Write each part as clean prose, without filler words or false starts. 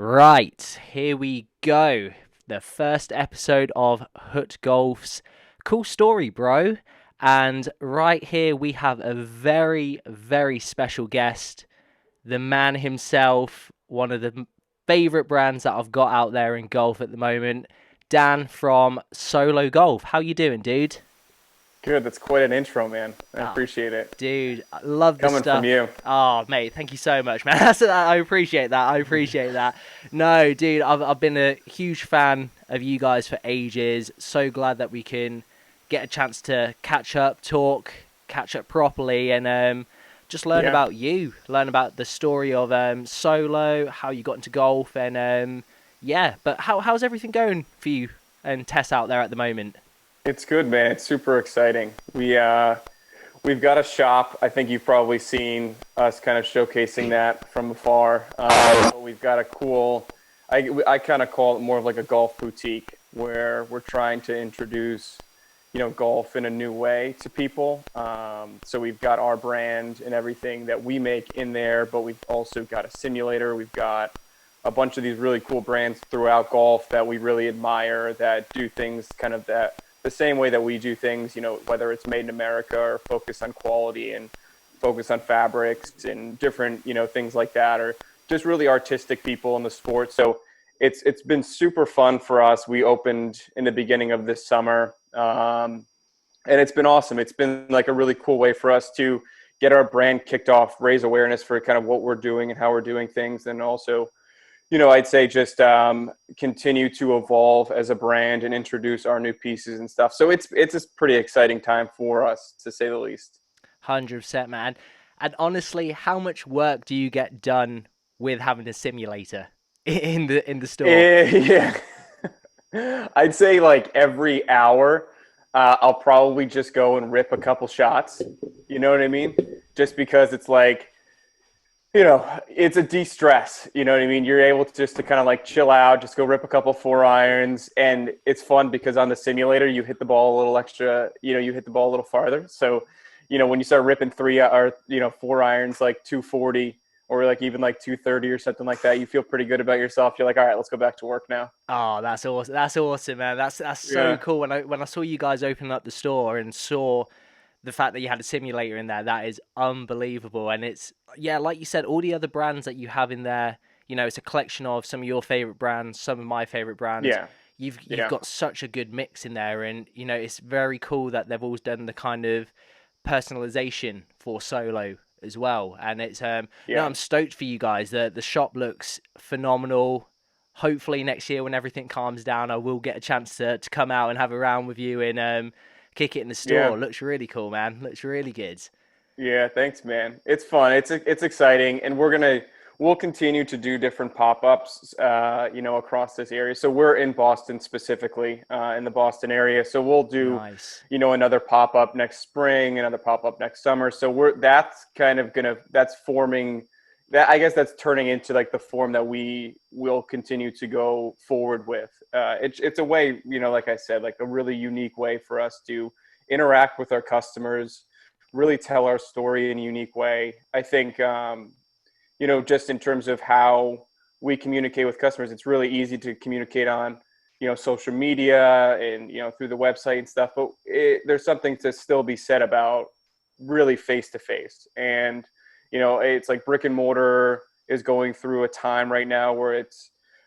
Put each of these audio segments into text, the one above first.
Right, here we go. The first episode of Hut Golf's cool story, bro. And right here we have a very, very special guest, the man himself, one of the favorite brands that I've got out there in golf at the moment, Dan from Solo Golf. How you doing, dude? Good. That's quite an intro, man. I Oh, appreciate it. dude, I love the Coming from stuff. you. Oh, mate, thank you so much, man. I appreciate that. I appreciate that. No, dude, I've been a huge fan of you guys for ages. So glad that we can get a chance to catch up, talk, catch up properly, and just learn Yeah, about you, learn about the story of Solo, how you got into golf, and yeah. But how's everything going for you and Tess out there at the moment? it's good, man. It's super exciting. We've got a shop. I think you've probably seen us kind of showcasing that from afar. But we've got a cool. I kind of call it more of like a golf boutique where we're trying to introduce, golf in a new way to people. So we've got our brand and everything that we make in there, but we've also got a simulator. We've got a bunch of these really cool brands throughout golf that we really admire that do things kind of that the same way that we do things, whether it's made in America or focus on quality and focus on fabrics and different, things like that, or just really artistic people in the sport. So it's been super fun for us. We opened in the beginning of this summer, and it's been awesome. It's been like a really cool way for us to get our brand kicked off, raise awareness for kind of what we're doing and how we're doing things, and also I'd say just continue to evolve as a brand and introduce our new pieces and stuff. So it's a pretty exciting time for us, to say the least. 100%, man. And honestly, how much work do you get done with having a simulator in the store? Yeah, I'd say like every hour, I'll probably just go and rip a couple shots. You know what I mean? Just because it's like it's a de-stress, you know what I mean? You're able to just to kind of like chill out, just go rip a couple 4 irons. And it's fun because on the simulator, you hit the ball a little extra, you hit the ball a little farther. So, when you start ripping 4 irons, like 240 or like even like 230 or something like that, you feel pretty good about yourself. You're like, all right, let's go back to work now. Oh, that's awesome. That's awesome, man. That's so Yeah. cool. When I saw you guys open up the store and saw the fact that you had a simulator in there, that is unbelievable. And it's yeah, like you said, all the other brands that you have in there, it's a collection of some of your favorite brands, some of my favorite brands. Yeah. You've Yeah. got such a good mix in there, and it's very cool that they've always done the kind of personalization for Solo as well. And it's Yeah. I'm stoked for you guys. The shop looks phenomenal. Hopefully next year when everything calms down, I will get a chance to come out and have a round with you and kick it in the Yeah. store. Looks really cool, man. Looks really good. Yeah, thanks, man. It's fun. It's exciting, and we'll continue to do different pop-ups, across this area. So we're in Boston specifically, in the Boston area. So we'll do, Nice. another pop-up next spring, another pop-up next summer. So that's kind of that's forming that. I guess that's turning into like the form that we will continue to go forward with. It's a way, like I said, like a really unique way for us to interact with our customers, really tell our story in a unique way. I think, just in terms of how we communicate with customers, it's really easy to communicate on, social media and, through the website and stuff. But there's something to still be said about really face to face. And, it's like brick and mortar is going through a time right now where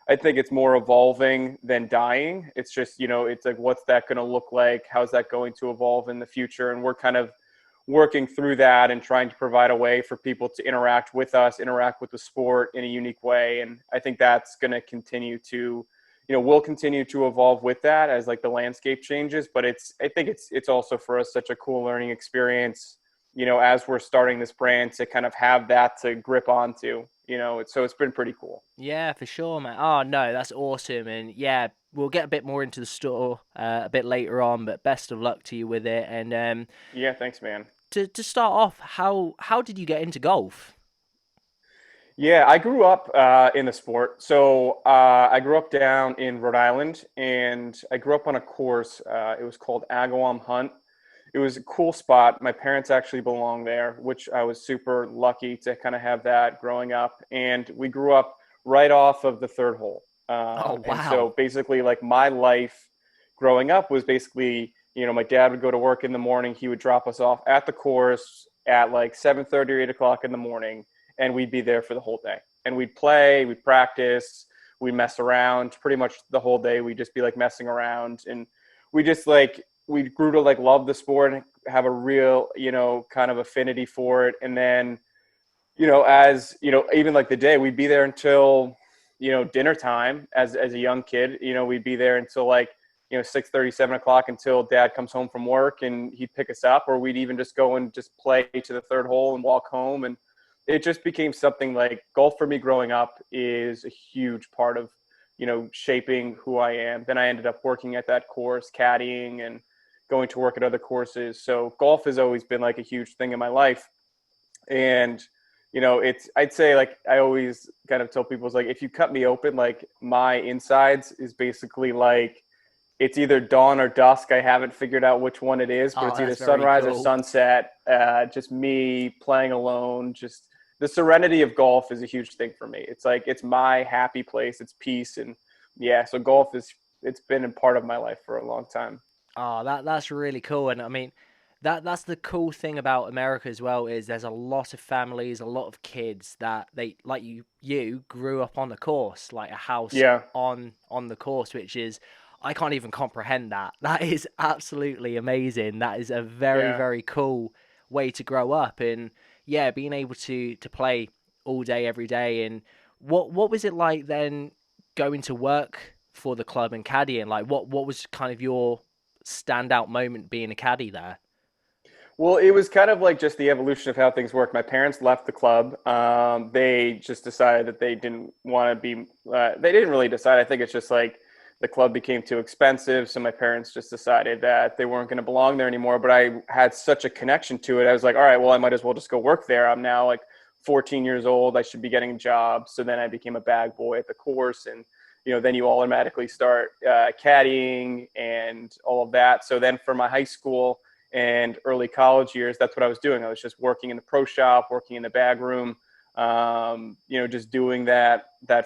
I think it's more evolving than dying. It's just, it's like, what's that going to look like? How's that going to evolve in the future? And we're kind of working through that and trying to provide a way for people to interact with us, interact with the sport in a unique way. And I think that's going to continue to, we'll continue to evolve with that as like the landscape changes. But I think it's also for us such a cool learning experience, as we're starting this brand to kind of have that to grip onto, so it's been pretty cool. Yeah, for sure, man. Oh no, that's awesome. And yeah, we'll get a bit more into the store a bit later on. But best of luck to you with it. And Yeah, thanks, man. to start off, how did you get into golf? Yeah, I grew up in the sport. So I grew up down in Rhode Island, and I grew up on a course. It was called Agawam Hunt. It was a cool spot. My parents actually belong there, which I was super lucky to kind of have that growing up. And we grew up right off of the third hole. Oh, And so wow. basically, like my life growing up was basically, my dad would go to work in the morning. He would drop us off at the course at like 7:30 or 8 o'clock in the morning, and we'd be there for the whole day. And we'd play, we'd practice, we'd mess around pretty much the whole day. We'd just be like messing around, and we just like we grew to like love the sport and have a real, kind of affinity for it. And then, as even like the day, we'd be there until dinner time as a young kid. We'd be there until like 6:30, 7 o'clock, until dad comes home from work and he'd pick us up, or we'd even just go and just play to the third hole and walk home. And it just became something like golf for me growing up is a huge part of shaping who I am. Then I ended up working at that course, caddying, and going to work at other courses. So golf has always been like a huge thing in my life. And I'd say, like, I always kind of tell people, it's like, if you cut me open, like my insides is basically like, it's either dawn or dusk. I haven't figured out which one it is, but Oh, it's either that's very sunrise or cool. sunset. Just me playing alone. Just the serenity of golf is a huge thing for me. It's like, it's my happy place. It's peace. And yeah, so golf it's been a part of my life for a long time. Oh, that's really cool. And I mean, that's the cool thing about America as well, is there's a lot of families, a lot of kids that they like you grew up on the course, like a house Yeah. on the course, which is I can't even comprehend that. That is absolutely amazing. That is a very, Yeah. very cool way to grow up. And yeah, being able to play all day every day. And what was it like then going to work for the club and caddying? Like what was kind of your standout moment being a caddy there? Well, it was kind of like just the evolution of how things work. My parents left the club. They just decided that they didn't want to be. They didn't really decide. I think it's just like the club became too expensive, so my parents just decided that they weren't going to belong there anymore. But I had such a connection to it. I was like, all right, well, I might as well just go work there. I'm now like 14 years old. I should be getting a job. So then I became a bag boy at the course, and then you automatically start caddying and all of that. So then for my high school and early college years, that's what I was doing. I was just working in the pro shop, working in the bag room, just doing that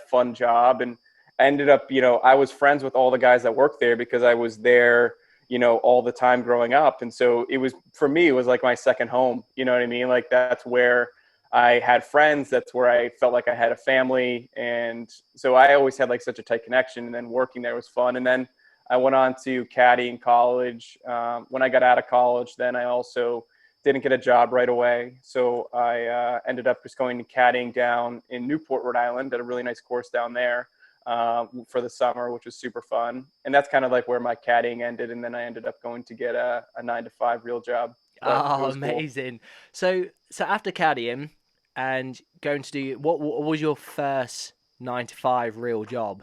fun job. And I ended up, I was friends with all the guys that worked there because I was there, all the time growing up. And so it was, for me, it was like my second home. You know what I mean? Like that's where I had friends. That's where I felt like I had a family. And so I always had like such a tight connection. And then working there was fun. And then I went on to caddy in college. When I got out of college, then I also didn't get a job right away. So I ended up just going to caddying down in Newport, Rhode Island, at a really nice course down there for the summer, which was super fun. And that's kind of like where my caddying ended. And then I ended up going to get a 9 to 5 real job. But it Oh, was cool. amazing. So after caddying and going to do what was your first 9 to 5 real job?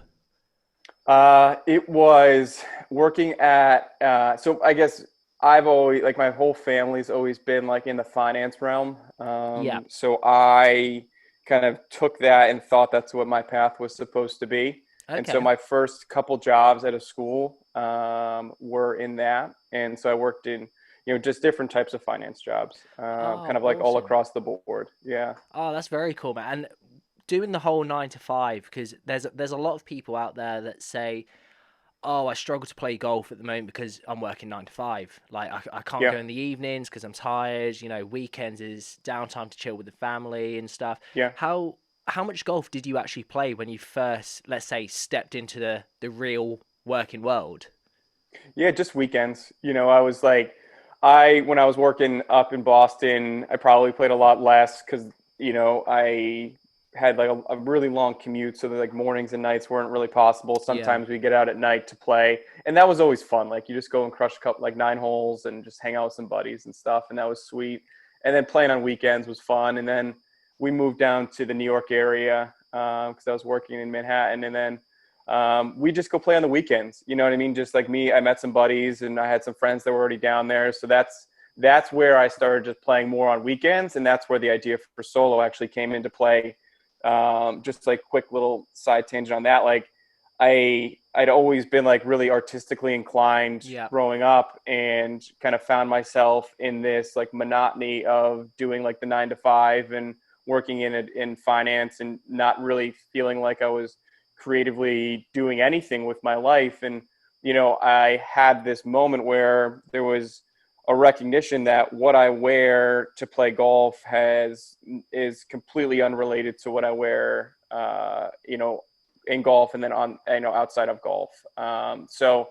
It was working at, so I guess I've always, like my whole family's always been like in the finance realm. Yeah. So I kind of took that and thought that's what my path was supposed to be. And so Okay. my first couple jobs at a school were in that. And so I worked in, just different types of finance jobs, kind Oh, of like all awesome. across the board. Yeah. Oh, that's very cool, man. And doing the whole 9 to 5, because there's a lot of people out there that say, "Oh, I struggle to play golf at the moment because I'm working 9 to 5. Like I can't Yeah. go in the evenings because I'm tired. Weekends is downtime to chill with the family and stuff." Yeah. How much golf did you actually play when you first, let's say, stepped into the real working world? Yeah, just weekends. I was like, when I was working up in Boston, I probably played a lot less because, I had like a really long commute. So like mornings and nights weren't really possible. Yeah. Sometimes we get out at night to play. And that was always fun. Like you just go and crush a couple, like 9 holes and just hang out with some buddies and stuff. And that was sweet. And then playing on weekends was fun. And then we moved down to the New York area because I was working in Manhattan. And then we just go play on the weekends. You know what I mean? Just like me, I met some buddies and I had some friends that were already down there. So that's where I started just playing more on weekends, and that's where the idea for solo actually came into play. Just like quick little side tangent on that. Like I'd always been like really artistically inclined Yeah. growing up, and kind of found myself in this like monotony of doing like the 9 to 5 and working in finance and not really feeling like I was creatively doing anything with my life. And, I had this moment where there was a recognition that what I wear to play golf is completely unrelated to what I wear, in golf and then outside of golf. So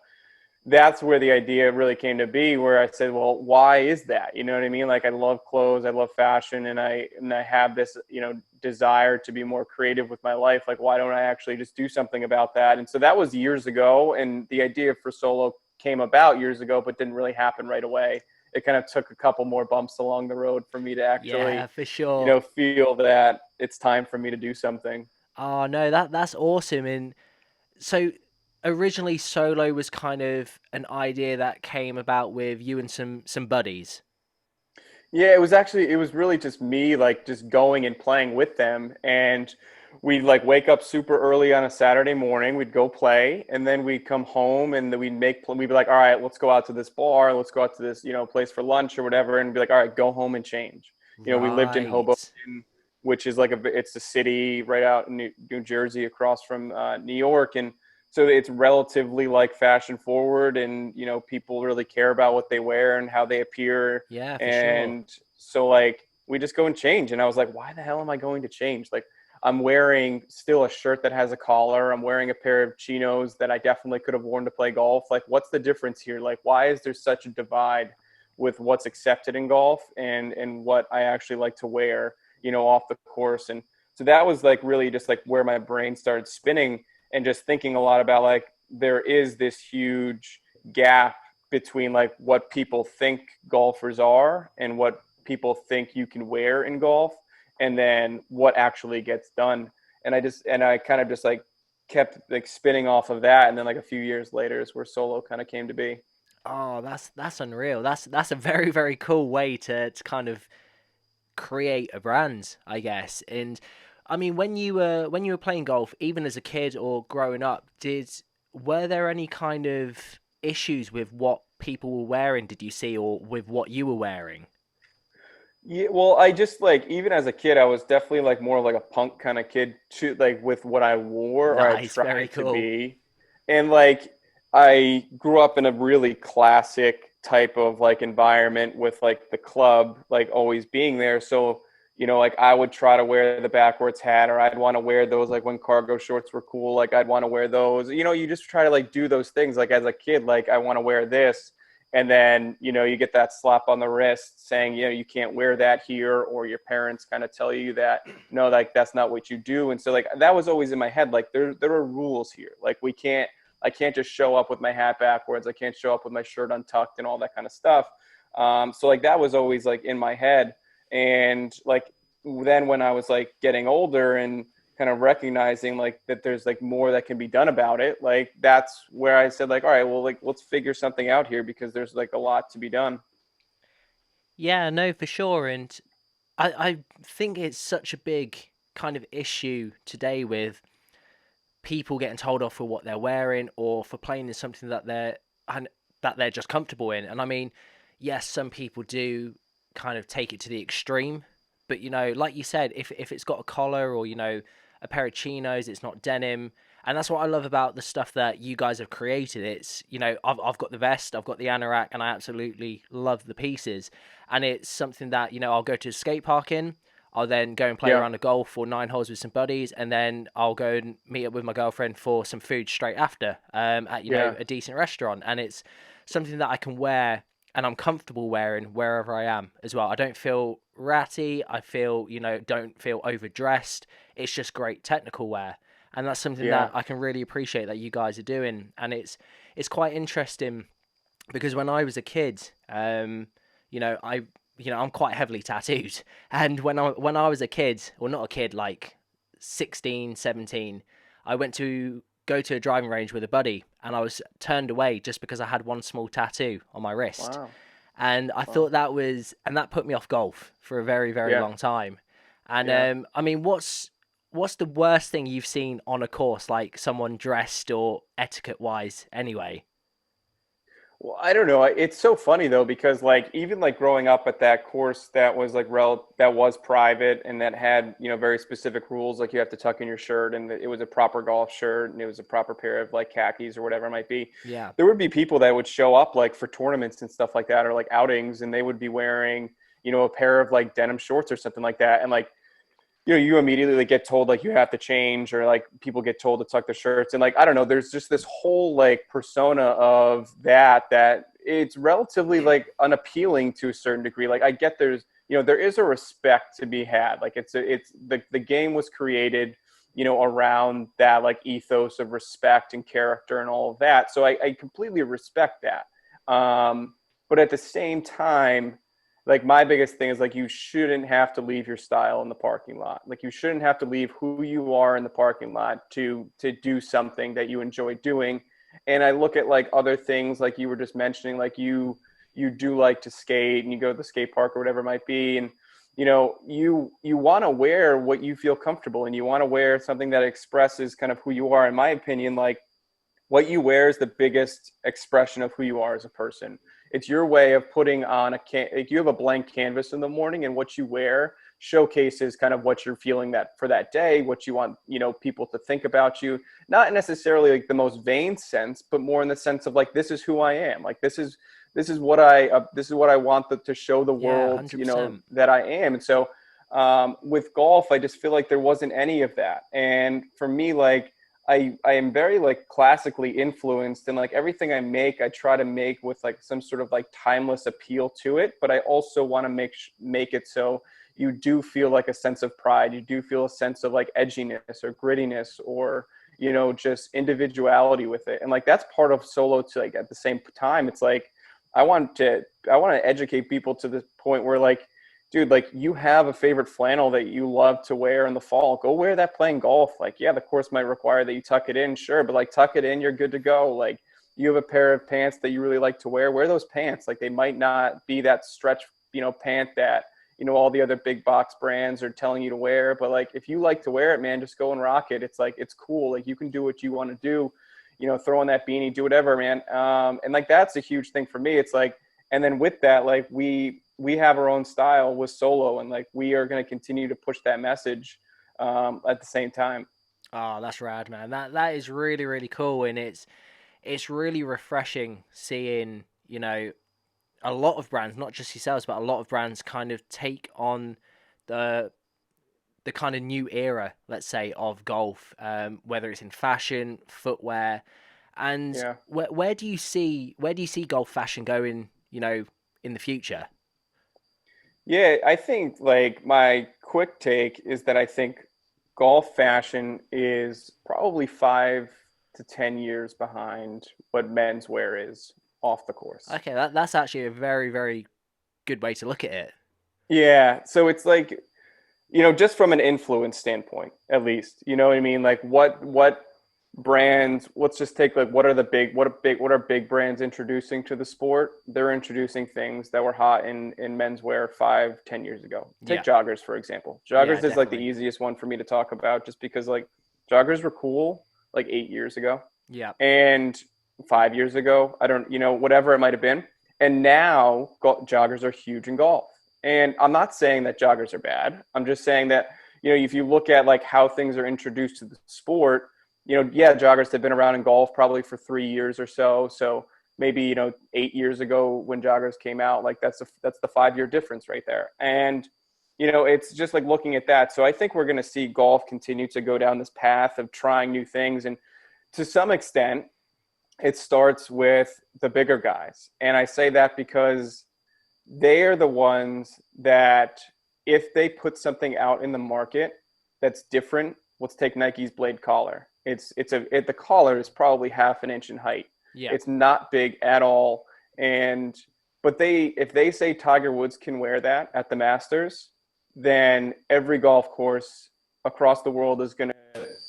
that's where the idea really came to be, where I said, well, why is that? You know what I mean? Like, I love clothes, I love fashion, and I have this, desire to be more creative with my life. Like, why don't I actually just do something about that? And so that was years ago. And the idea for Solo came about years ago, but didn't really happen right away. It kind of took a couple more bumps along the road for me to Yeah, actually, for sure. feel that it's time for me to do something. Oh no, that's awesome. And so originally Solo was kind of an idea that came about with you and some buddies. Yeah, it was really just me, like, just going and playing with them. And we'd like wake up super early on a Saturday morning, we'd go play, and then we'd come home and then we'd be like, all right, let's go out to this bar, let's go out to this, place for lunch or whatever, and be like, all right, go home and change. We lived in Right. Hoboken, which is like it's a city right out in New Jersey across from New York. And so it's relatively like fashion forward, and people really care about what they wear and how they appear. Yeah, for sure. And so, like, we just go and change. And I was like, why the hell am I going to change? Like, I'm wearing still a shirt that has a collar. I'm wearing a pair of chinos that I definitely could have worn to play golf. Like, what's the difference here? Like, why is there such a divide with what's accepted in golf and what I actually like to wear, off the course? And so that was like really just like where my brain started spinning, and just thinking a lot about, like, there is this huge gap between like what people think golfers are and what people think you can wear in golf, and then what actually gets done. And I kind of just like kept like spinning off of that. And then like a few years later is where Solo kind of came to be. Oh, that's unreal. That's a very, very cool way to kind of create a brand, I guess. And I mean, when you were playing golf, even as a kid or growing up, did were there any kind of issues with what people were wearing? Did you see, or with what you were wearing? Yeah, well, I just like, even as a kid, I was definitely like more like a punk kind of kid too, like with what I wore, or I Nice, very tried to cool. be. And like, I grew up in a really classic type of like environment with like the club like always being there. So, like, I would try to wear the backwards hat, or I'd want to wear those, like when cargo shorts were cool, like I'd want to wear those. You just try to like do those things like as a kid, like I want to wear this, and then you get that slap on the wrist saying you can't wear that here, or your parents kind of tell you that no, like that's not what you do. And so like that was always in my head, like there are rules here. Like, I can't just show up with my hat backwards, I can't show up with my shirt untucked and all that kind of stuff. So like that was always like in my head. And like, then when I was like getting older and kind of recognizing like that there's like more that can be done about it, like that's where I said, like, all right, well, like, let's figure something out here, because there's like a lot to be done. Yeah, no, for sure. And I think it's such a big kind of issue today with people getting told off for what they're wearing or for playing in something and that they're just comfortable in. And I mean, yes, some people do kind of take it to the extreme, but like you said, if it's got a collar or a pair of chinos, it's not denim. And that's what I love about the stuff that you guys have created. It's, I've got the vest, I've got the anorak, and I absolutely love the pieces. And it's something that, I'll go to a skate park in. I'll then go and play Yeah. around a golf or nine holes with some buddies, and then I'll go and meet up with my girlfriend for some food straight after, at Yeah. a decent restaurant. And it's something that I can wear and I'm comfortable wearing wherever I am as well. I don't feel ratty. I feel don't feel overdressed. It's just great technical wear, and that's something Yeah. that I can really appreciate that you guys are doing. And it's quite interesting because when I was a kid, I I'm quite heavily tattooed, and when I was a kid, or not a kid, like 16, 17, I went to go to a driving range with a buddy, and I was turned away just because I had one small tattoo on my wrist, Wow. and I Wow. thought that put me off golf for a very, very Yeah. long time. And Yeah. I mean, what's the worst thing you've seen on a course, like someone dressed or etiquette wise, anyway? Well, I don't know. It's so funny though, because like even like growing up at that course that was like that was private and that had, very specific rules, like you have to tuck in your shirt and it was a proper golf shirt and it was a proper pair of like khakis or whatever it might be. Yeah. There would be people that would show up like for tournaments and stuff like that or like outings and they would be wearing, a pair of like denim shorts or something like that. And like you immediately like, get told like you have to change or like people get told to tuck their shirts and like I don't know, there's just this whole like persona of that it's relatively like unappealing to a certain degree. Like I get there is a respect to be had. Like it's the game was created around that like ethos of respect and character and all of that, so I completely respect that. But at the same time, like my biggest thing is like you shouldn't have to leave your style in the parking lot. Like you shouldn't have to leave who you are in the parking lot to do something that you enjoy doing. And I look at like other things like you were just mentioning, like you do like to skate and you go to the skate park or whatever it might be, and you want to wear what you feel comfortable and you want to wear something that expresses kind of who you are. In my opinion, like what you wear is the biggest expression of who you are as a person. It's your way of putting on like you have a blank canvas in the morning and what you wear showcases kind of what you're feeling that for that day, what you want, people to think about you, not necessarily like the most vain sense, but more in the sense of like, this is who I am. Like, this is what I want to show the Yeah, world, 100%. that I am. And so, with golf, I just feel like there wasn't any of that. And for me, like, I am very like classically influenced, and like everything I make, I try to make with like some sort of like timeless appeal to it. But I also want to make it so you do feel like a sense of pride. You do feel a sense of like edginess or grittiness or, just individuality with it. And like, that's part of solo too. Like at the same time, it's like, I want to educate people to the point where like, dude, like you have a favorite flannel that you love to wear in the fall. Go wear that playing golf. Like, yeah, the course might require that you tuck it in, sure, but like tuck it in, you're good to go. Like you have a pair of pants that you really like to wear those pants. Like they might not be that stretch, pant that, all the other big box brands are telling you to wear. But like, if you like to wear it, man, just go and rock it. It's like, it's cool. Like you can do what you want to do, throw on that beanie, do whatever, man. And like, that's a huge thing for me. It's like, and then with that, like we have our own style with solo, and like we are going to continue to push that message at the same time. Oh, that's rad, man. That is really, really cool, and it's really refreshing seeing, a lot of brands, not just yourselves, but a lot of brands kind of take on the kind of new era, let's say, of golf, whether it's in fashion, footwear, and Yeah. where do you see golf fashion going, in the future? Yeah, I think like my quick take is that I think golf fashion is probably 5 to 10 years behind what men's wear is off the course. Okay, that's actually a very, very good way to look at it. Yeah, so it's like, just from an influence standpoint, at least, you know what I mean? Like what brands, let's just take like what are big brands introducing to the sport? They're introducing things that were hot in menswear 5, 10 years ago. Take Yeah, joggers, for example. yeah, Joggers is like the definitely. easiest one for me to talk about just because like joggers were cool like 8 years ago Yeah, and 5 years ago. I don't, whatever it might have been. And now joggers are huge in golf. And I'm not saying that joggers are bad. I'm just saying that, if you look at like how things are introduced to the sport, yeah, joggers have been around in golf probably for 3 years or so. So maybe, 8 years ago when joggers came out, like that's the 5 year difference right there. And, it's just like looking at that. So I think we're going to see golf continue to go down this path of trying new things. And to some extent, it starts with the bigger guys. And I say that because they are the ones that if they put something out in the market that's different, let's take Nike's Blade collar. The collar is probably half an inch in height. yeah. It's not big at all. But if they say Tiger Woods can wear that at the Masters, then every golf course across the world is going to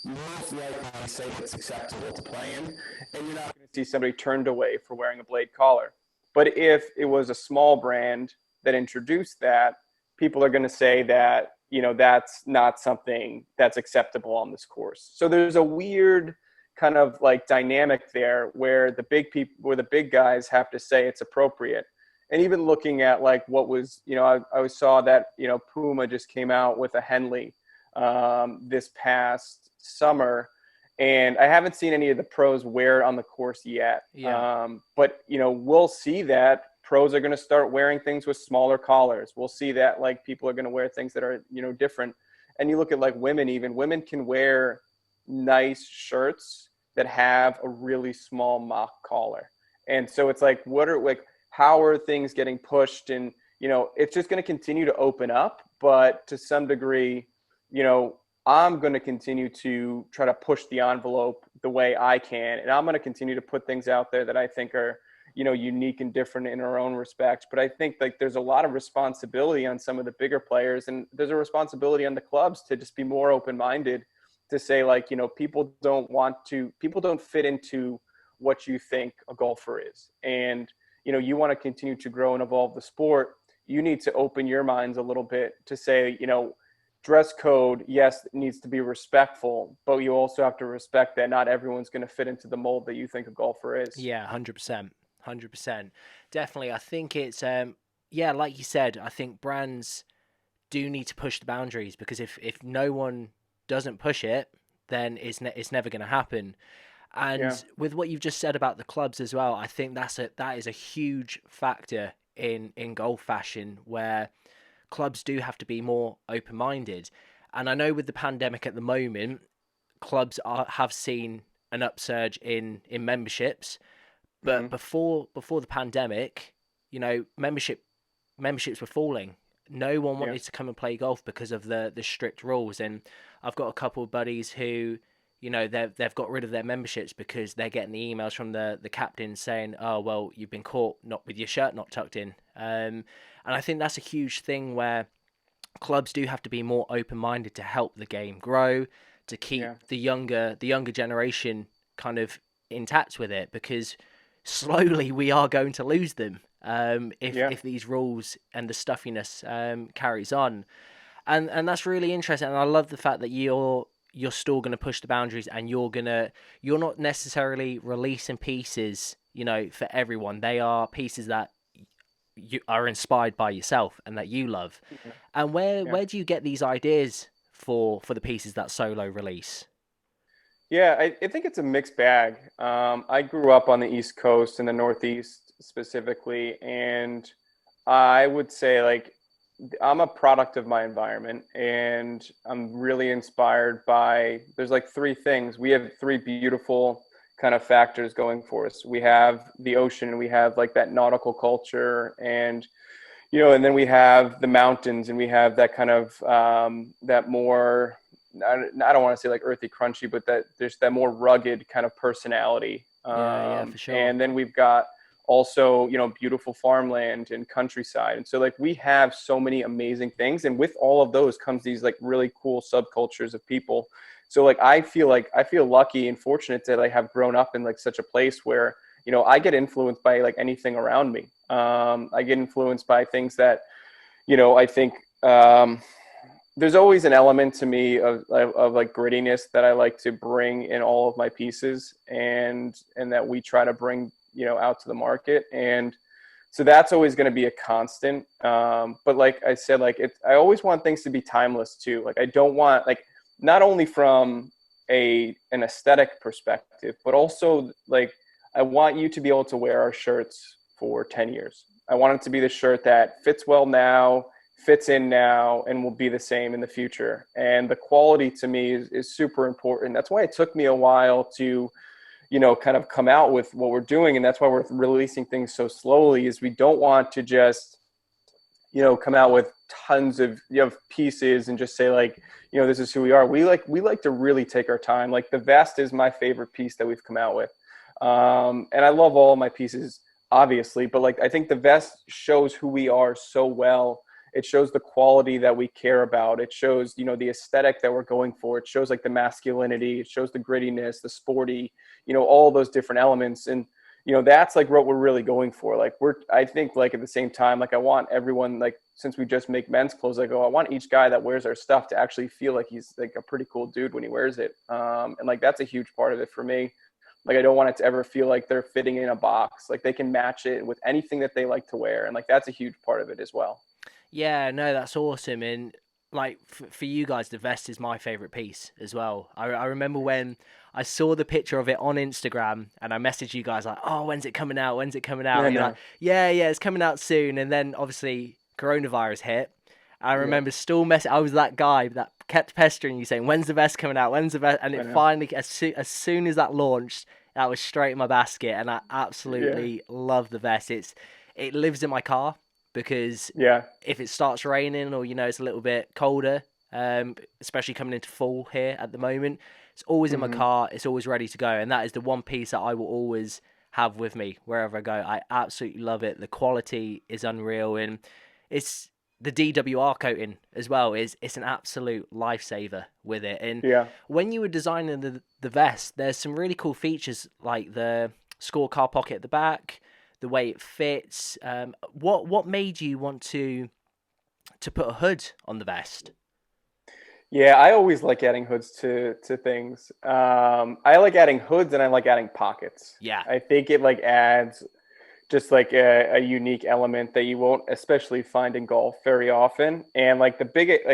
most likely say it's acceptable to play in, and you're not going to see somebody turned away for wearing a Blade collar. But if it was a small brand that introduced that, people are going to say that, that's not something that's acceptable on this course. So there's a weird kind of like dynamic there where the big guys have to say it's appropriate. And even looking at like what was, I saw that, Puma just came out with a Henley this past summer, and I haven't seen any of the pros wear it on the course yet. Yeah. But we'll see that pros are going to start wearing things with smaller collars. We'll see that like people are going to wear things that are, different. And you look at like women can wear nice shirts that have a really small mock collar. And so it's like, how are things getting pushed? And, it's just going to continue to open up, but to some degree, I'm going to continue to try to push the envelope the way I can. And I'm going to continue to put things out there that I think are, unique and different in our own respect. But I think like there's a lot of responsibility on some of the bigger players, and there's a responsibility on the clubs to just be more open-minded, to say like, people don't fit into what you think a golfer is. And, you want to continue to grow and evolve the sport. You need to open your minds a little bit to say, dress code, yes, it needs to be respectful, but you also have to respect that not everyone's going to fit into the mold that you think a golfer is. Yeah, 100%. 100%. Definitely. I think it's, yeah, like you said, I think brands do need to push the boundaries, because if no one doesn't push it, then it's never going to happen. And Yeah. with what you've just said about the clubs as well, I think that is a huge factor in golf fashion, where clubs do have to be more open-minded. And I know with the pandemic at the moment, clubs have seen an upsurge in memberships, but Mm-hmm. before the pandemic, memberships were falling. No one Yeah. wanted to come and play golf because of the strict rules. And I've got a couple of buddies who, they've got rid of their memberships because they're getting the emails from the captain saying, "Oh, well, you've been caught not with your shirt not tucked in." And I think that's a huge thing where clubs do have to be more open-minded to help the game grow, to keep Yeah. the younger generation kind of intact with it, because slowly we are going to lose them Yeah. if these rules and the stuffiness carries on. And that's really interesting. And I love the fact that you're still going to push the boundaries, and you're not necessarily releasing pieces, for everyone. They are pieces that you are inspired by yourself and that you love. Yeah. And Yeah. where do you get these ideas for the pieces that solo release? Yeah, I think it's a mixed bag. I grew up on the East Coast, in the Northeast specifically, and I would say like I'm a product of my environment, and I'm really inspired by. There's like three things. We have three beautiful kind of factors going for us. We have the ocean, and we have like that nautical culture, and and then we have the mountains, and we have that kind of that more, I don't want to say like earthy crunchy, but that there's that more rugged kind of personality. Yeah, for sure. And then we've got also, beautiful farmland and countryside. And so like we have so many amazing things. And with all of those comes these like really cool subcultures of people. So like I feel lucky and fortunate to like have grown up in like such a place where, I get influenced by like anything around me. I get influenced by things that, I think there's always an element to me of like grittiness that I like to bring in all of my pieces, and that we try to bring, out to the market. And so that's always going to be a constant. But like I said, like I always want things to be timeless too. Like I don't want like, not only from an aesthetic perspective, but also like I want you to be able to wear our shirts for 10 years. I want it to be the shirt that fits well now, fits in now, and will be the same in the future. And the quality to me is super important. That's why it took me a while to, kind of come out with what we're doing. And that's why we're releasing things so slowly, is we don't want to just, come out with tons of pieces and just say like, this is who we are. We like to really take our time. Like the vest is my favorite piece that we've come out with. And I love all my pieces, obviously, but like I think the vest shows who we are so well. It shows the quality that we care about. It shows, the aesthetic that we're going for. It shows like the masculinity. It shows the grittiness, the sporty, all those different elements. And, that's like what we're really going for. Like I think like at the same time, like I want everyone, like, since we just make men's clothes, I want each guy that wears our stuff to actually feel like he's like a pretty cool dude when he wears it. And like, that's a huge part of it for me. Like, I don't want it to ever feel like they're fitting in a box. Like, they can match it with anything that they like to wear. And like, that's a huge part of it as well. Yeah, no, that's awesome. And like for you guys, the vest is my favorite piece as well. I remember when I saw the picture of it on Instagram and I messaged you guys like, "Oh, when's it coming out? When's it coming out?" I And you're like, know. "Yeah, yeah, it's coming out soon." And then obviously coronavirus hit. I Yeah, remember still I was that guy that kept pestering you saying, "When's the vest coming out? When's the vest?" And I it know. finally, as soon as that launched, that was straight in my basket, and I Yeah. absolutely love the vest. It lives in my car because Yeah. if it starts raining or it's a little bit colder, especially coming into fall here at the moment, it's always in my Hmm. car. It's always ready to go, and that is the one piece that I will always have with me wherever I go. I absolutely love it. The quality is unreal, and it's the DWR coating as well. It's an absolute lifesaver with it. And Yeah. when you were designing the vest, there's some really cool features like the scorecard pocket at the back, the way it fits. What made you want to put a hood on the vest? Yeah, I always like adding hoods to things. I like adding hoods and I like adding pockets. Yeah, I think it like adds just like a unique element that you won't especially find in golf very often. And like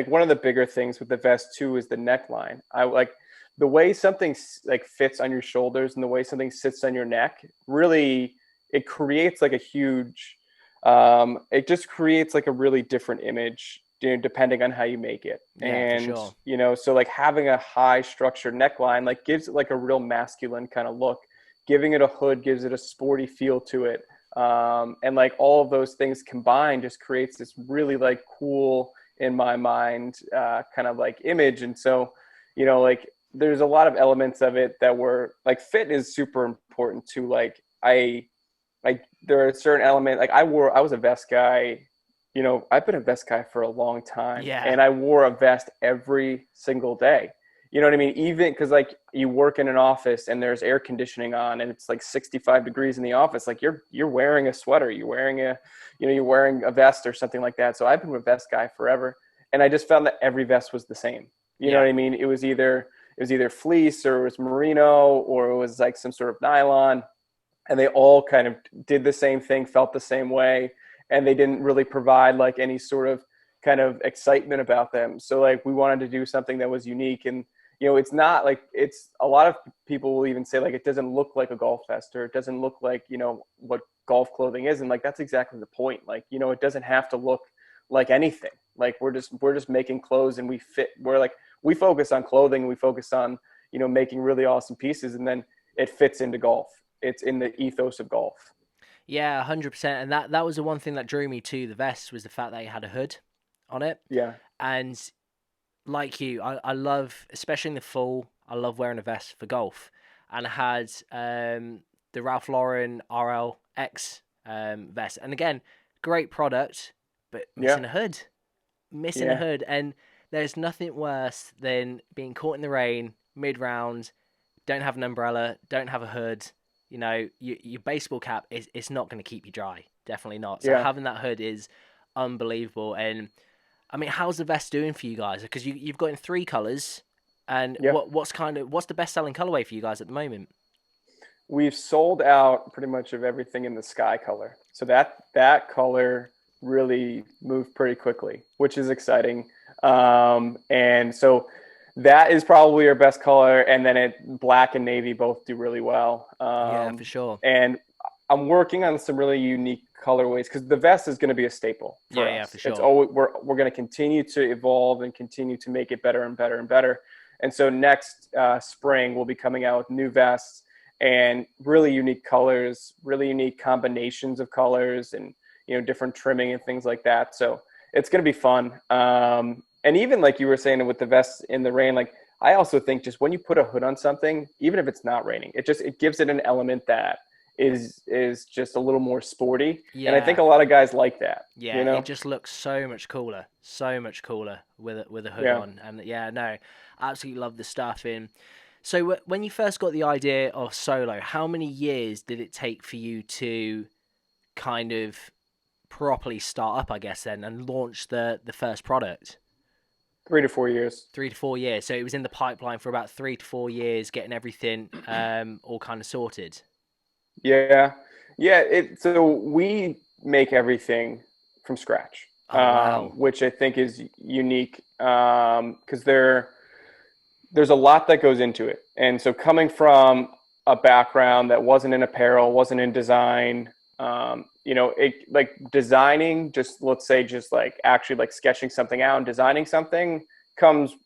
one of the bigger things with the vest too is the neckline. I like the way something like fits on your shoulders and the way something sits on your neck. Really, it creates like a huge. It just creates like a really different image, depending on how you make it. yeah, for And sure. so like having a high structured neckline like gives it like a real masculine kind of look. Giving it a hood gives it a sporty feel to it. And like all of those things combined just creates this really like cool, in my mind, kind of like image. And so like there's a lot of elements of it that were like, fit is super important too. Like there are certain elements, like I was a vest guy. I've been a vest guy for a long time, Yeah, and I wore a vest every single day. You know what I mean? Even because like you work in an office and there's air conditioning on and it's like 65 degrees in the office, like you're wearing a sweater, you're wearing a vest or something like that. So I've been a vest guy forever, and I just found that every vest was the same. You know yeah, what I mean? It was either fleece, or it was merino, or it was like some sort of nylon, and they all kind of did the same thing, felt the same way, and they didn't really provide like any sort of kind of excitement about them. So like we wanted to do something that was unique. And it's not like, it's a lot of people will even say like it doesn't look like a golf vest, or it doesn't look like what golf clothing is. And like that's exactly the point. Like it doesn't have to look like anything. Like we're just making clothes, and we focus on clothing, and we focus on making really awesome pieces, and then it fits into golf. It's in the ethos of golf. yeah, 100%. And that was the one thing that drew me to the vest was the fact that it had a hood on it. Yeah. And like you, I love, especially in the fall, I love wearing a vest for golf. And I had the Ralph Lauren RLX vest. And again, great product, but Yeah. missing a hood. Missing a Yeah. hood. And there's nothing worse than being caught in the rain mid round, don't have an umbrella, don't have a hood. Your baseball cap is it's not going to keep you dry. Definitely not. So Yeah. having that hood is unbelievable. And I mean, how's the vest doing for you guys? Because you've got in three colors, and Yeah. what's the best selling colorway for you guys at the moment? We've sold out pretty much of everything in the sky color. So that color really moved pretty quickly, which is exciting. And so that is probably our best color. And then black and navy both do really well. Yeah, for sure. And I'm working on some really unique colorways, because the vest is going to be a staple Yeah, for yeah, us. for It's sure. always we're going to continue to evolve and continue to make it better and better and better. And so next spring we'll be coming out with new vests and really unique colors, really unique combinations of colors, and different trimming and things like that. So it's going to be fun. And even like you were saying with the vests in the rain, like I also think just when you put a hood on something, even if it's not raining, it gives it an element that is just a little more sporty. And I think Yeah, a lot of guys like that, yeah. It just looks so much cooler with a hood Yeah. on. And yeah, no, I absolutely love the stuff in. So when you first got the idea of Solo, how many years did it take for you to kind of properly start up, I guess, then and launch the first product? 3 to 4 years. 3 to 4 years. So it was in the pipeline for about 3 to 4 years, getting everything all kind of sorted. Yeah, yeah. So we make everything from scratch, Oh wow. which I think is unique because there's a lot that goes into it. And so coming from a background that wasn't in apparel, wasn't in design, it like designing, just let's say, just like actually like sketching something out and designing something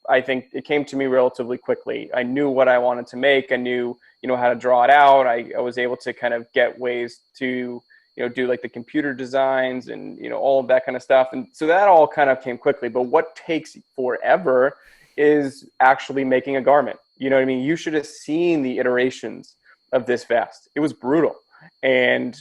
I think it came to me relatively quickly. I knew what I wanted to make. I knew, how to draw it out. I was able to kind of get ways to, do like the computer designs and, all of that kind of stuff. And so that all kind of came quickly. But what takes forever is actually making a garment. You know what I mean? You should have seen the iterations of this vest. It was brutal. And,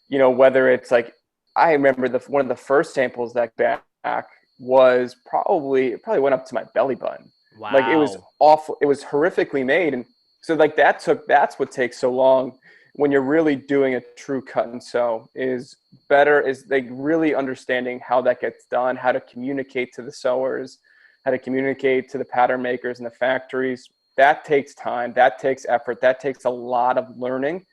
whether it's like, I remember one of the first samples that back was it probably went up to my belly button. Like it was Wow. awful. It was horrifically made. And so like that's what takes so long when you're really doing a true cut and sew is like really understanding how that gets done, how to communicate to the sewers, how to communicate to the pattern makers and the factories. That takes time. That takes effort. That takes a lot of learning.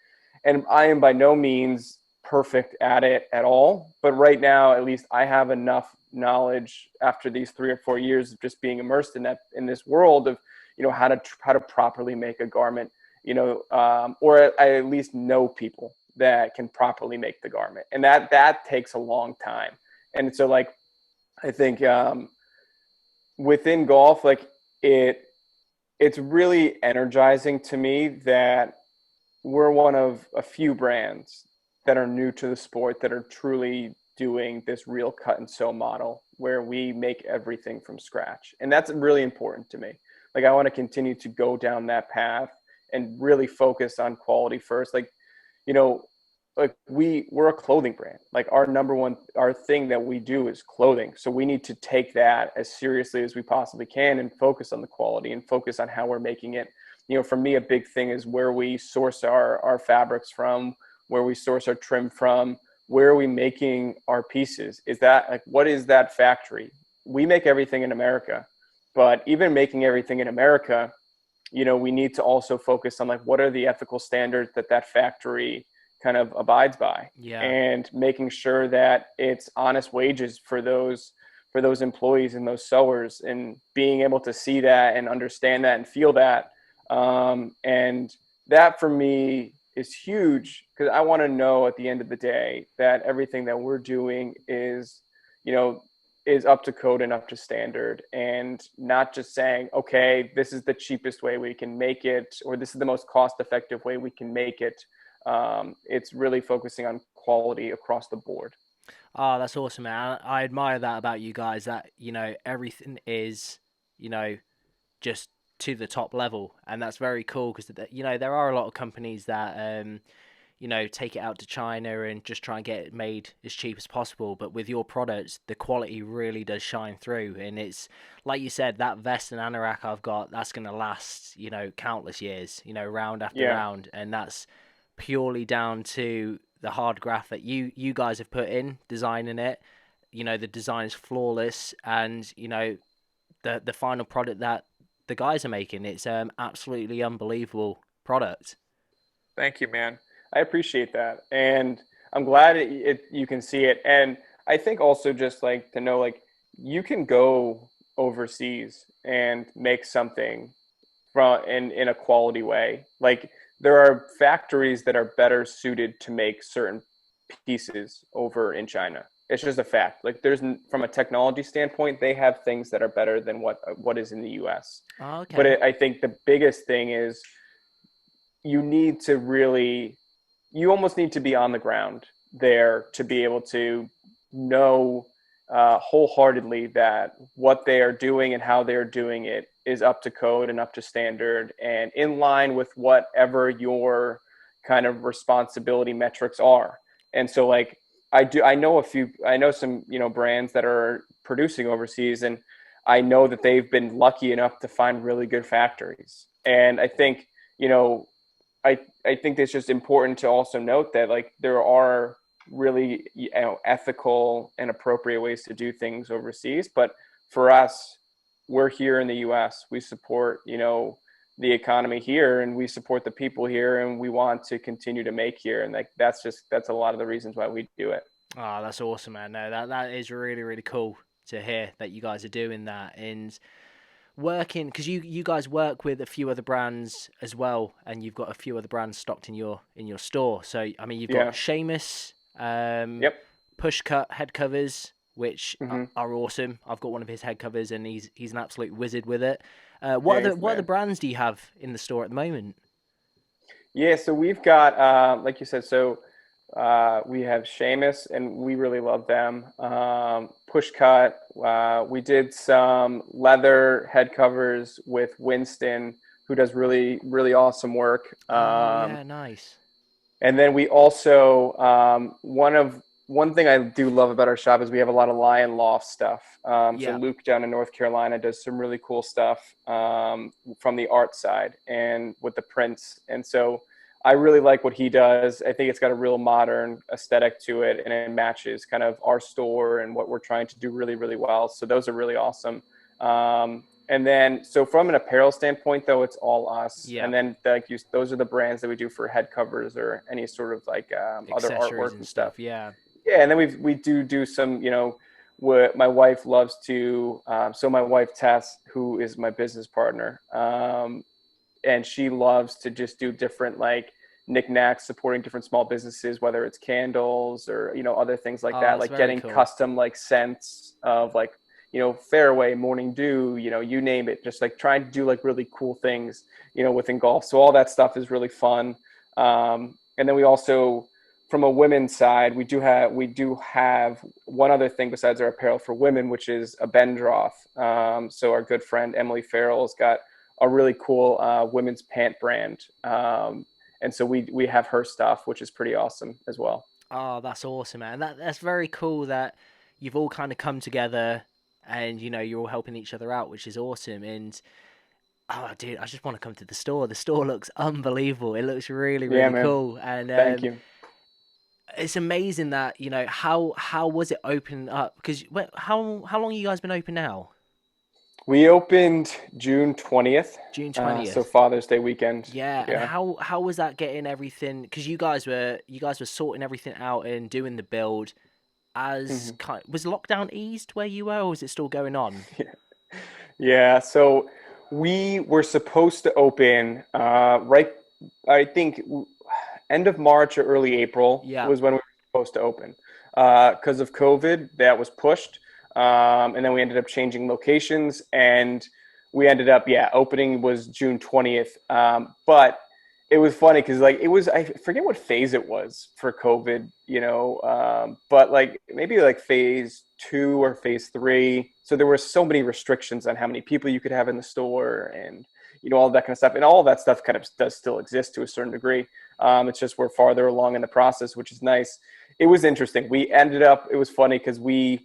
And I am by no means perfect at it at all. But right now, at least I have enough knowledge after these 3 or 4 years of just being immersed in this world of, how to properly make a garment, or I at least know people that can properly make the garment. And that takes a long time. And so like, I think, within golf, like it's really energizing to me that we're one of a few brands that are new to the sport that are truly doing this real cut and sew model where we make everything from scratch. And that's really important to me. Like I want to continue to go down that path and really focus on quality first. Like, you know, like we're a clothing brand. Like our thing that we do is clothing. So we need to take that as seriously as we possibly can and focus on the quality and focus on how we're making it. For me, a big thing is where we source our fabrics from, where we source our trim from, where are we making our pieces? Is that like, what is that factory? We make everything in America, but even making everything in America, we need to also focus on like, what are the ethical standards that factory kind of abides by, Yeah. and making sure that it's honest wages for those employees and those sewers, and being able to see that and understand that and feel that. And that for me is huge because I want to know at the end of the day that everything that we're doing is, is up to code and up to standard, and not just saying, okay, this is the cheapest way we can make it, or this is the most cost effective way we can make it. It's really focusing on quality across the board. Oh, that's awesome, man. I admire that about you guys, that, everything is, just to the top level. And that's very cool because, there are a lot of companies that, take it out to China and just try and get it made as cheap as possible. But with your products, the quality really does shine through. And it's, like you said, that vest and anorak I've got, that's going to last, countless years, round after Yeah. round. And that's purely down to the hard graft that you guys have put in designing it. The design is flawless, and the final product that the guys are making, it's absolutely unbelievable product. Thank you, man. I appreciate that. And I'm glad you can see it. And I think also just like to know, like, you can go overseas and make something in a quality way. Like there are factories that are better suited to make certain pieces over in China. It's just a fact. Like from a technology standpoint, they have things that are better than what is in the US. Oh, But okay. I think the biggest thing is you need to really, you almost need to be on the ground there to be able to know wholeheartedly that what they are doing and how they're doing it is up to code and up to standard and in line with whatever your kind of responsibility metrics are. And so like I know some, brands that are producing overseas, and I know that they've been lucky enough to find really good factories. And I think, you know, I think it's just important to also note that like there are really, you know, ethical and appropriate ways to do things overseas. But for us, we're here in the US. We support, you know, the economy here, and we support the people here, and we want to continue to make here. And like that's a lot of the reasons why we do it. Oh, that's awesome, man. No, that is really, really cool to hear that you guys are doing that and working, because you guys work with a few other brands as well, and you've got a few other brands stocked in your store. So I mean, you've got Yeah. Seamus, Yep. push cut head covers, which Mm-hmm. are awesome. I've got one of his head covers, and he's an absolute wizard with it. Yeah, he's the What other man. brands do you have in the store at the moment? Yeah, so we've got, like you said, so we have Seamus, and we really love them. Pushcut. We did some leather head covers with Winston, who does really, really awesome work. Oh yeah, nice. And then we also, one thing I do love about our shop is we have a lot of Lion Loft stuff. So Yeah. Luke down in North Carolina does some really cool stuff from the art side and with the prints. And so I really like what he does. I think it's got a real modern aesthetic to it, and it matches kind of our store and what we're trying to do really, really well. So those are really awesome. And then, so from an apparel standpoint, though, it's all us. Yeah. And then, like those are the brands that we do for head covers or any sort of like other Accessories artwork and and stuff. stuff. Yeah. Yeah, and then we do some, you know, what my wife loves to. So my wife Tess, who is my business partner, and she loves to just do different like knickknacks supporting different small businesses, whether it's candles or, you know, other things like Oh, that, that's like very getting cool. custom like scents of like, you know, Fairway, Morning Dew, you know, you name it, just like trying to do like really cool things, you know, within golf. So all that stuff is really fun. And then we also, from a women's side, we do have one other thing besides our apparel for women, which is a Bendroth. So our good friend Emily Farrell's got a really cool women's pant brand, and so we have her stuff, which is pretty awesome as well. Oh, that's awesome, man. That's very cool that you've all kind of come together and you're all helping each other out, which is awesome. And oh, dude, I just want to come to the store. The store looks unbelievable. It looks really, Yeah, really man. cool, and Thank you. it's amazing that how was it open up? Because how long you guys been open now? We opened June 20th, June so 20th. Father's Day weekend. Yeah, and Yeah. how was that getting everything? Because you guys were sorting everything out and doing the build. As Mhm. kind was lockdown eased where you were, or was it still going on? Yeah. So we were supposed to open right, I think, end of March or early April Yeah. was when we were supposed to open. Because of COVID, that was pushed. And then we ended up changing locations, and we ended up, yeah, opening was June 20th. But it was funny because like it was, I forget what phase it was for COVID, you know, but like maybe like phase two or phase three. So there were so many restrictions on how many people you could have in the store, and you know, all that kind of stuff. And all of that stuff kind of does still exist to a certain degree. It's just we're farther along in the process, which is nice. It was interesting. We ended up, it was funny because we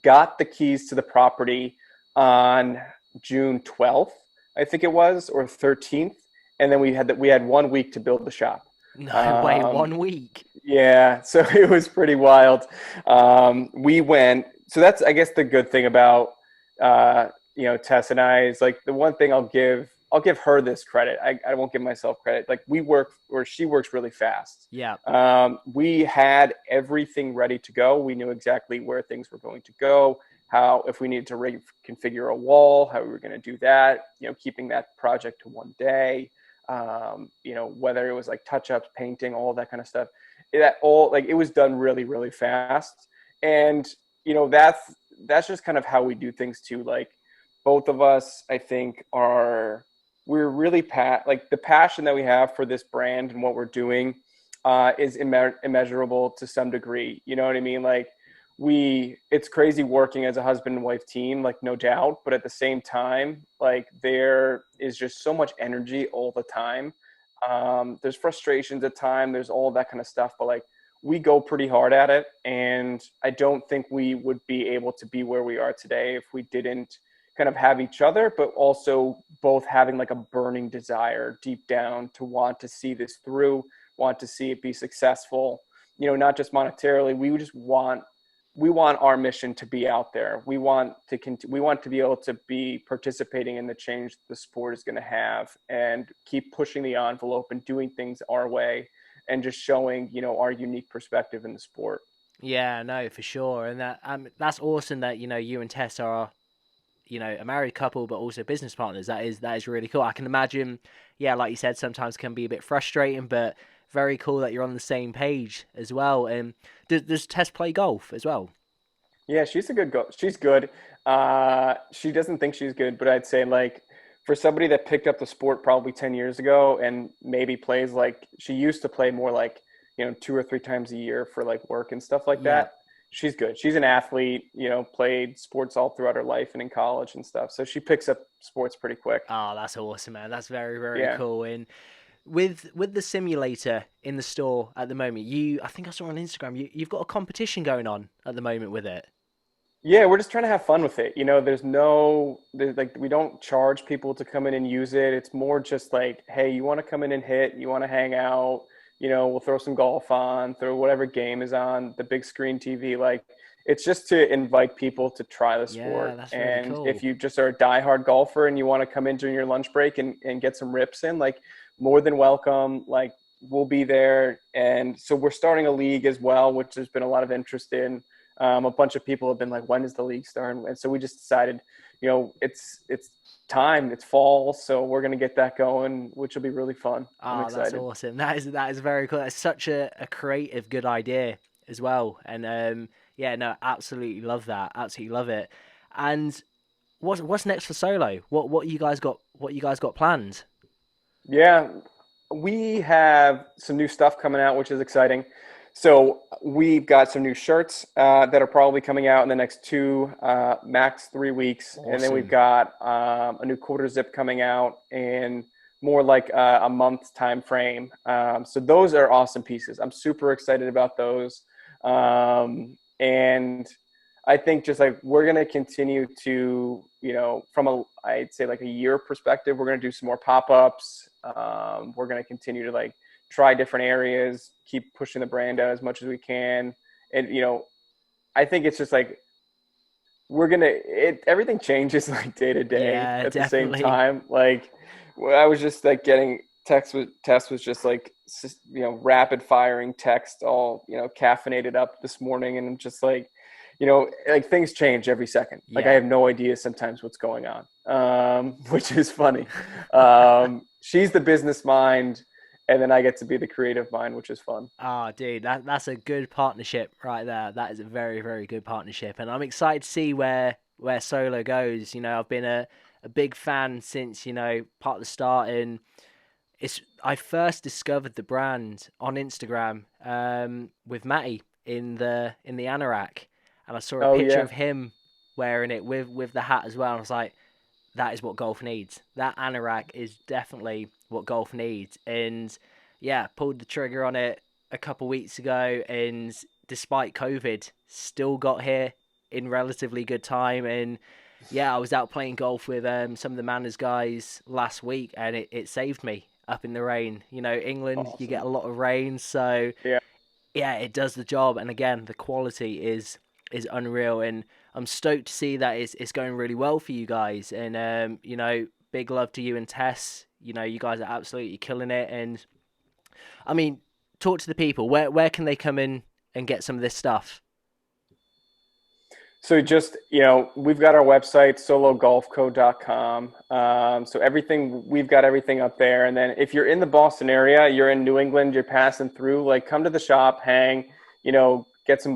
got the keys to the property on June 12th, I think it was, or 13th, and then we had 1 week to build the shop. No way, Um, 1 week. yeah, so it was pretty wild. We went. So that's, I guess, the good thing about you know, Tess and I is like the one thing I'll give her this credit. I won't give myself credit. Like we work, or she works really fast. Yeah. We had everything ready to go. We knew exactly where things were going to go, how, if we needed to reconfigure a wall, how we were going to do that, you know, keeping that project to one day, you know, whether it was like touch ups, painting, all that kind of stuff. That all, like, it was done really, really fast. And, you know, that's just kind of how we do things too. Like both of us, I think, we're really like the passion that we have for this brand and what we're doing is immeasurable to some degree. You know what I mean? Like it's crazy working as a husband and wife team, like no doubt. But at the same time, like there is just so much energy all the time. There's frustrations at time. There's all that kind of stuff. But like we go pretty hard at it, and I don't think we would be able to be where we are today if we didn't kind of have each other, but also both having like a burning desire deep down to want to see this through, want to see it be successful, not just monetarily. We want our mission to be out there. We want to be able to be participating in the change the sport is going to have, and keep pushing the envelope and doing things our way, and just showing, our unique perspective in the sport. Yeah, no, for sure. And that's awesome that, you and Tess are, a married couple, but also business partners. That is really cool. I can imagine, yeah, like you said, sometimes can be a bit frustrating, but very cool that you're on the same page as well. And does Tess play golf as well? Yeah, she's a good go. She's good. She doesn't think she's good, but I'd say like for somebody that picked up the sport probably 10 years ago and maybe plays like she used to play more like, 2 or 3 times a year for like work and stuff like Yeah. that. She's good. She's an athlete, played sports all throughout her life and in college and stuff. So she picks up sports pretty quick. Oh, that's awesome, man. That's very, very Yeah. cool. And with the simulator in the store at the moment, I think I saw on Instagram, you've got a competition going on at the moment with it. Yeah, we're just trying to have fun with it. There's like we don't charge people to come in and use it. It's more just like, hey, you want to come in and hit, you want to hang out, we'll throw some golf on, throw whatever game is on the big screen TV. Like it's just to invite people to try the Yeah, sport. that's really And cool. if you just are a diehard golfer and you want to come in during your lunch break and get some rips in, like more than welcome. Like we'll be there. And so we're starting a league as well, which there's been a lot of interest in. A bunch of people have been like, when does the league start? And so we just decided, it's time, it's fall. So we're going to get that going, which will be really fun. I'm Oh, that's excited. awesome. That is very cool. That's such a creative, good idea as well. And yeah, no, absolutely love that. Absolutely love it. And what's next for Solo? What you guys got? What you guys got planned? Yeah, we have some new stuff coming out, which is exciting. So we've got some new shirts that are probably coming out in the next max 3 weeks, and then we've Awesome. got a new quarter zip coming out in more like a month's time frame. So those are awesome pieces. I'm super excited about those, and I think just like we're going to continue to, from I'd say like a year perspective, we're going to do some more pop-ups. We're going to continue to like try different areas, keep pushing the brand out as much as we can. And, I think it's just like, everything changes like day to day Yeah, at the same definitely. time. Like I was just like getting Tess was just like, rapid firing text all, caffeinated up this morning. And just like, like things change every second. Like I Yeah. have no idea sometimes what's going on, which is funny. She's the business mind, and then I get to be the creative mind, which is fun. Oh, dude, that's a good partnership right there. That is a very, very good partnership, and I'm excited to see where Solo goes. I've been a big fan since part of the start, and I first discovered the brand on Instagram with Matty in the anorak, and I saw a Oh picture yeah, of him wearing it with the hat as well. And I was like, that is what golf needs. That anorak is definitely what golf needs. And yeah, pulled the trigger on it a couple weeks ago, and despite COVID, still got here in relatively good time. And yeah, I was out playing golf with some of the Manners guys last week, and it saved me up in the rain. England, you get awesome. a lot of rain, so Yeah. yeah, it does the job. And again, the quality is unreal, and I'm stoked to see that it's going really well for you guys. And big love to you and Tess. You guys are absolutely killing it. And I mean, talk to the people. Where can they come in and get some of this stuff? So just, we've got our website, sologolfco.com. So we've got everything up there. And then if you're in the Boston area, you're in New England, you're passing through, like come to the shop, hang, get some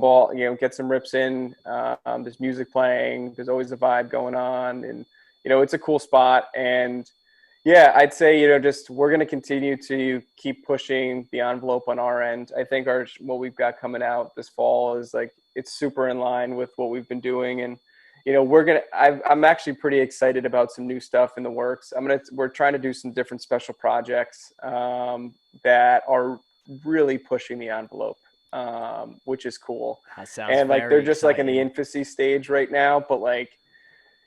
get some rips in. There's music playing. There's always a vibe going on. And, it's a cool spot. And yeah, I'd say, just we're going to continue to keep pushing the envelope on our end. I think what we've got coming out this fall is like, it's super in line with what we've been doing. And, I'm actually pretty excited about some new stuff in the works. We're trying to do some different special projects that are really pushing the envelope, which is cool. That sounds And like, they're very just like in the exciting. infancy stage right now, but like,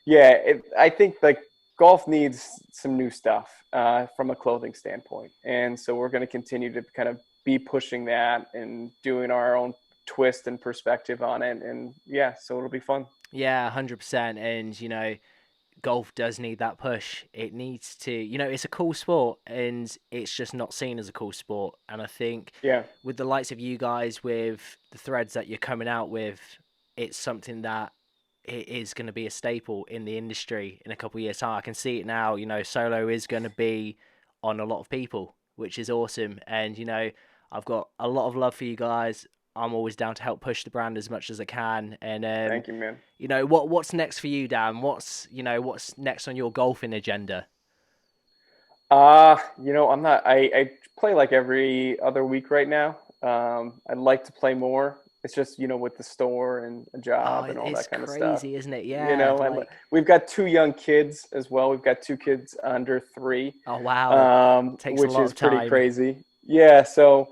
Yeah, I think like golf needs some new stuff from a clothing standpoint, and so we're going to continue to kind of be pushing that and doing our own twist and perspective on it, and yeah, so it'll be fun. Yeah, 100%. And golf does need that push. It needs to, it's a cool sport and it's just not seen as a cool sport. And I think Yeah, with the likes of you guys, with the threads that you're coming out with, it's something that it is going to be a staple in the industry in a couple of years' time. I can see it now. Solo is going to be on a lot of people, which is awesome. And I've got a lot of love for you guys. I'm always down to help push the brand as much as I can. And thank you, man. what's next for you, Dan? What's next on your golfing agenda? I'm not. I play like every other week right now. I'd like to play more. It's just with the store and a Oh, job and all it's that kind of stuff. crazy, isn't it? Yeah, And we've got two young kids as well. We've got two kids under 3, oh wow, takes a which lot is of pretty time. crazy. Yeah, so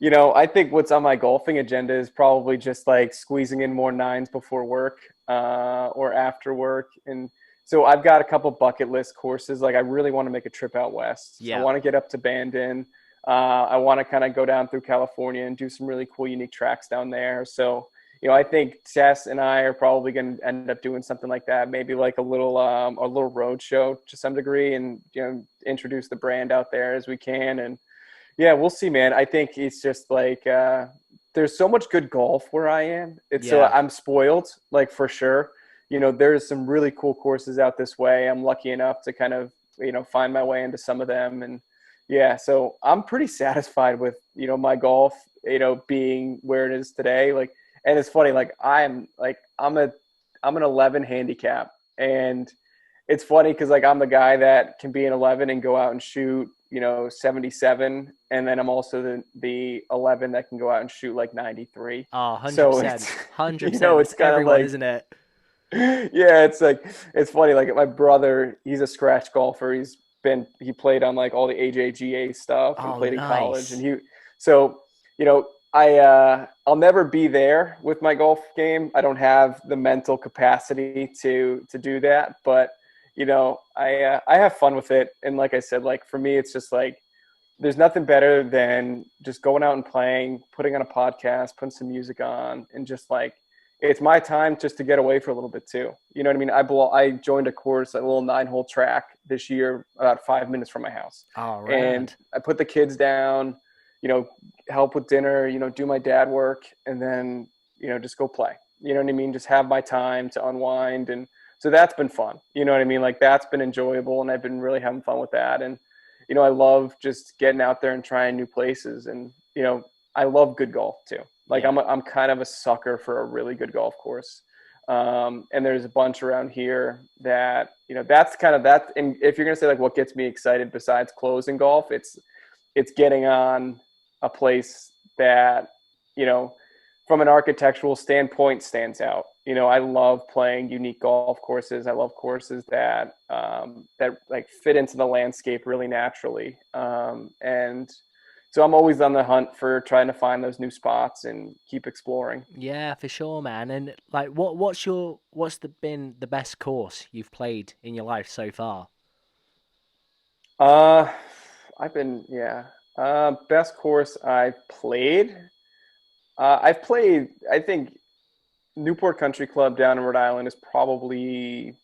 I think what's on my golfing agenda is probably just like squeezing in more nines before work or after work, and so I've got a couple bucket list courses. Like I really want to make a trip out west. I Yeah, want to get up to Bandon. I want to kind of go down through California and do some really cool, unique tracks down there. So, I think Tess and I are probably going to end up doing something like that. Maybe like a little road show to some degree, and introduce the brand out there as we can. And yeah, we'll see, man. I think it's just like there's so much good golf where I am. yeah. I'm spoiled, like for sure. There's some really cool courses out this way. I'm lucky enough to kind of find my way into some of them, and yeah, so I'm pretty satisfied with my golf, being where it is today. Like, and it's funny, like I'm an 11 handicap, and it's funny because like I'm the guy that can be an 11 and go out and shoot 77, and then I'm also the 11 that can go out and shoot like 93. Oh, So 100%. it's 100%. That's it's kind of everyone, like isn't it? yeah, it's like it's funny. Like my brother, he's a scratch golfer. He played on like all the AJGA stuff and Oh, played in college. And nice. so I'll never be there with my golf game. I don't have the mental capacity to do that, but I have fun with it. And like I said, like for me, it's just like there's nothing better than just going out and playing, putting on a podcast, putting some music on, and just like it's my time just to get away for a little bit too. You know what I mean? I joined a course, a little 9-hole track this year, about 5 minutes from my house, Oh, and rad. I put the kids down, help with dinner, do my dad work, and then just go play. You know what I mean? Just have my time to unwind, and so that's been fun. You know what I mean? Like that's been enjoyable, and I've been really having fun with that. And I love just getting out there and trying new places, and I love good golf too. Like Yeah. I'm kind of a sucker for a really good golf course. And there's a bunch around here that, that's kind of that. And if you're going to say like what gets me excited besides closing golf, it's getting on a place that, from an architectural standpoint stands out. I love playing unique golf courses. I love courses that, that like fit into the landscape really naturally. And so I'm always on the hunt for trying to find those new spots and keep exploring. Yeah, for sure, man. And like, been the best course you've played in your life so far? Uh, yeah. Best course I've played, I think Newport Country Club down in Rhode Island is probably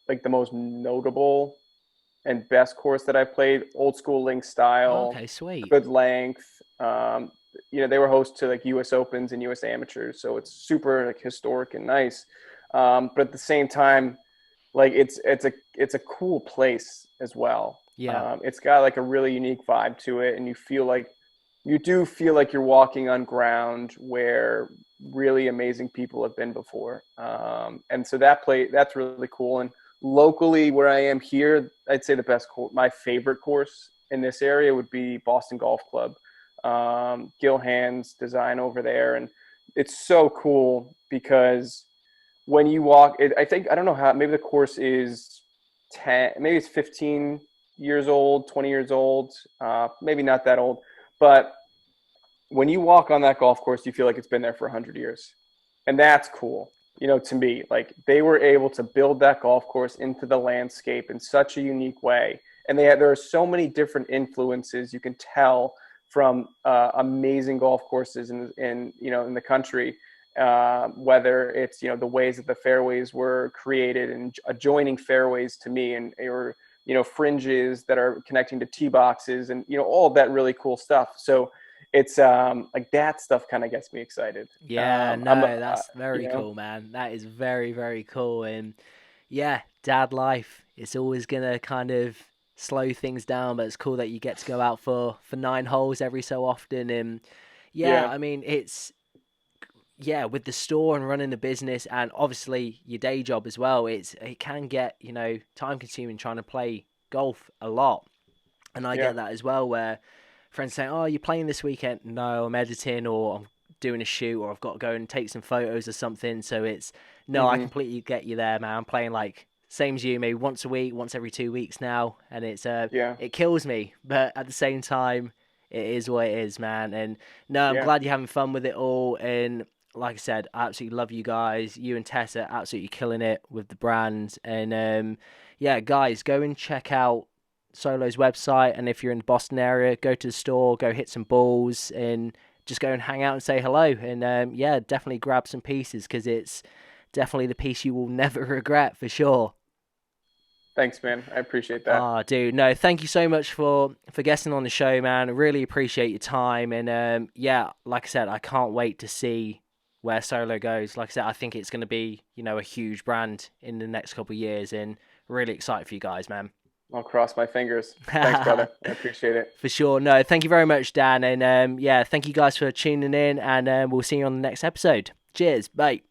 like the most notable and best course that I played. Old school link style, Okay, sweet. good length. They were host to like U.S. Opens and U.S. Amateurs, so it's super like historic and nice. But at the same time, like it's a cool place as well. Yeah. It's got like a really unique vibe to it, and you do feel like you're walking on ground where really amazing people have been before. And so that's really cool. And locally where I am here, I'd say my favorite course in this area would be Boston Golf Club. Gil Hand's design over there. And it's so cool because when you walk, I don't know how, maybe the course is 10, maybe it's 15 years old, 20 years old, maybe not that old. But when you walk on that golf course, you feel like it's been there for 100 years. And that's cool. to me, like they were able to build that golf course into the landscape in such a unique way. And there are so many different influences you can tell from amazing golf courses in the country, whether it's, the ways that the fairways were created and adjoining fairways to me, and or, fringes that are connecting to tee boxes, and, all of that really cool stuff. So it's like that stuff kind of gets me excited. Yeah, I'm, no, that's very cool, man. That is very, very cool. And yeah, dad life, it's always gonna kind of slow things down, but it's cool that you get to go out for 9 holes every so often. And yeah, yeah, I mean, it's yeah, with the store and running the business and obviously your day job as well, it can get, time consuming trying to play golf a lot. And I yeah, get that as well, where friends say, "Oh, you're playing this weekend?" No, I'm editing, or I'm doing a shoot, or I've got to go and take some photos or something. So it's no, I hmm completely get you there, man. I'm playing like same as you, maybe once a week, once every 2 weeks now, and yeah, it kills me, but at the same time, it is what it is, man. And no, I'm yeah. glad you're having fun with it all. And like I said, I absolutely love you guys. You and Tess are absolutely killing it with the brand. And yeah, guys, go and check out Solo's website, and if you're in the Boston area, go to the store, go hit some balls, and just go and hang out and say hello. And yeah, definitely grab some pieces, because it's definitely the piece you will never regret for sure. Thanks, man. I appreciate that. Ah, dude, no, thank you so much for guesting on the show, man. I really appreciate your time, and yeah, like I said, I can't wait to see where Solo goes. Like I said, I think it's going to be, a huge brand in the next couple of years, and really excited for you guys, man. I'll cross my fingers. Thanks, brother. I appreciate it. For sure. No, thank you very much, Dan. And yeah, thank you guys for tuning in, and we'll see you on the next episode. Cheers. Bye.